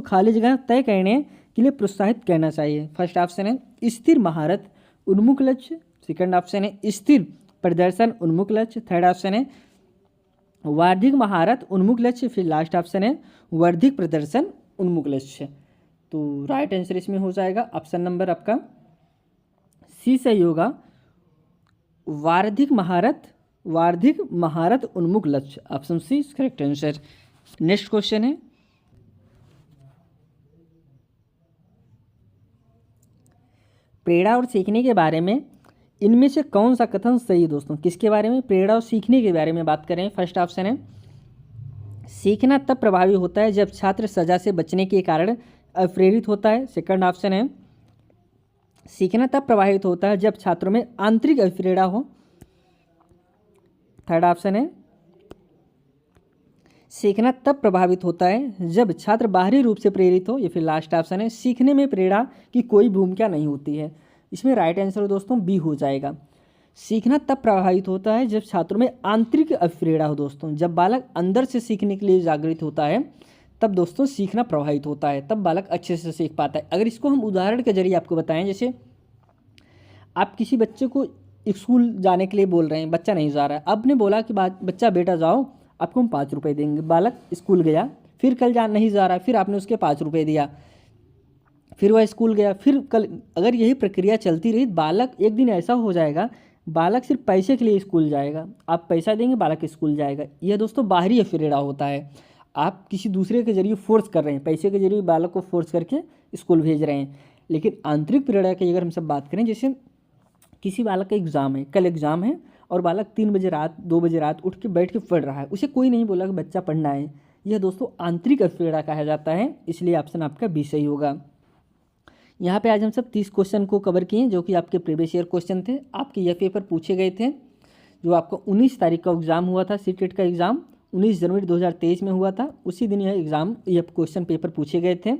Speaker 1: खाली जगह तय करने के लिए प्रोत्साहित करना चाहिए। फर्स्ट ऑप्शन है स्थिर महारत उन्मुख लक्ष्य, सेकंड ऑप्शन है स्थिर प्रदर्शन उन्मुख लक्ष्य, थर्ड ऑप्शन है वर्धिक महारत उन्मुख लक्ष्य, फिर लास्ट ऑप्शन है वर्धिक प्रदर्शन उन्मुख लक्ष्य। तो राइट आंसर इसमें हो जाएगा ऑप्शन नंबर आपका सी सही होगा, वार्धिक महारत उन्मुख लक्ष्य। Option C is correct answer. Next question है, प्रेरणा और सीखने के बारे में इनमें से कौन सा कथन सही है दोस्तों। किसके बारे में, प्रेरणा और सीखने के बारे में बात करें। फर्स्ट ऑप्शन है सीखना तब प्रभावी होता है जब छात्र सजा से बचने के कारण अप्रेरित होता है। सेकंड ऑप्शन है सीखना तब प्रभावित होता है जब छात्रों में आंतरिक अप्रेरणा हो। थर्ड ऑप्शन है सीखना तब प्रभावित होता है जब छात्र बाहरी रूप से प्रेरित हो। या फिर लास्ट ऑप्शन है सीखने में प्रेरणा की कोई भूमिका नहीं होती है। इसमें राइट आंसर दोस्तों बी हो जाएगा, सीखना तब प्रभावित होता है जब छात्रों में आंतरिक अप्रेरणा हो। दोस्तों जब बालक अंदर से सीखने के लिए जागृत होता है तब दोस्तों सीखना प्रभावित होता है, तब बालक अच्छे से सीख पाता है। अगर इसको हम उदाहरण के जरिए आपको बताएं, जैसे आप किसी बच्चे को स्कूल जाने के लिए बोल रहे हैं, बच्चा नहीं जा रहा है, आपने बोला कि बच्चा बेटा जाओ, आपको हम 5 रुपये देंगे। बालक स्कूल गया, फिर कल नहीं जा रहा, फिर आपने उसके 5 रुपये दिया, फिर वह स्कूल गया, फिर कल, अगर यही प्रक्रिया चलती रही, बालक एक दिन ऐसा हो जाएगा, बालक सिर्फ पैसे के लिए स्कूल जाएगा। आप पैसा देंगे, बालक स्कूल जाएगा। यह दोस्तों बाहरी अप्रेरणा होता है, आप किसी दूसरे के जरिए फोर्स कर रहे हैं, पैसे के जरिए बालक को फोर्स करके स्कूल भेज रहे हैं। लेकिन आंतरिक प्रेरणा की अगर हम सब बात करें, जैसे किसी बालक का एग्ज़ाम है, कल एग्ज़ाम है और बालक 3 बजे रात 2 बजे रात उठ के बैठ के पढ़ रहा है, उसे कोई नहीं बोला कि बच्चा पढ़ना है, यह दोस्तों आंतरिक अल्पपीड़ा कहा जाता है। इसलिए ऑप्शन आपका बी सही होगा। यहाँ पे आज हम सब 30 क्वेश्चन को कवर किए जो कि आपके प्रीवियस ईयर क्वेश्चन थे। आपके यह पेपर पूछे गए थे जो आपका 19 तारीख का एग्ज़ाम हुआ था। सीटेट का एग्ज़ाम 19 जनवरी 2023 में हुआ था, उसी दिन यह क्वेश्चन पेपर पूछे गए थे।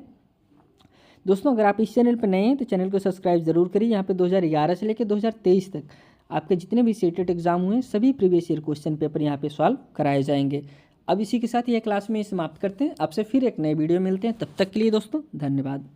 Speaker 1: दोस्तों अगर आप इस चैनल पर नए हैं तो चैनल को सब्सक्राइब जरूर करिए। यहाँ पे 2011 से लेकर 2023 तक आपके जितने भी सीटेट एग्जाम हुए सभी प्रीवियस ईयर क्वेश्चन पेपर यहाँ पे सॉल्व कराए जाएंगे। अब इसी के साथ यह क्लास में समाप्त करते हैं। आपसे फिर एक नए वीडियो मिलते हैं, तब तक के लिए दोस्तों धन्यवाद।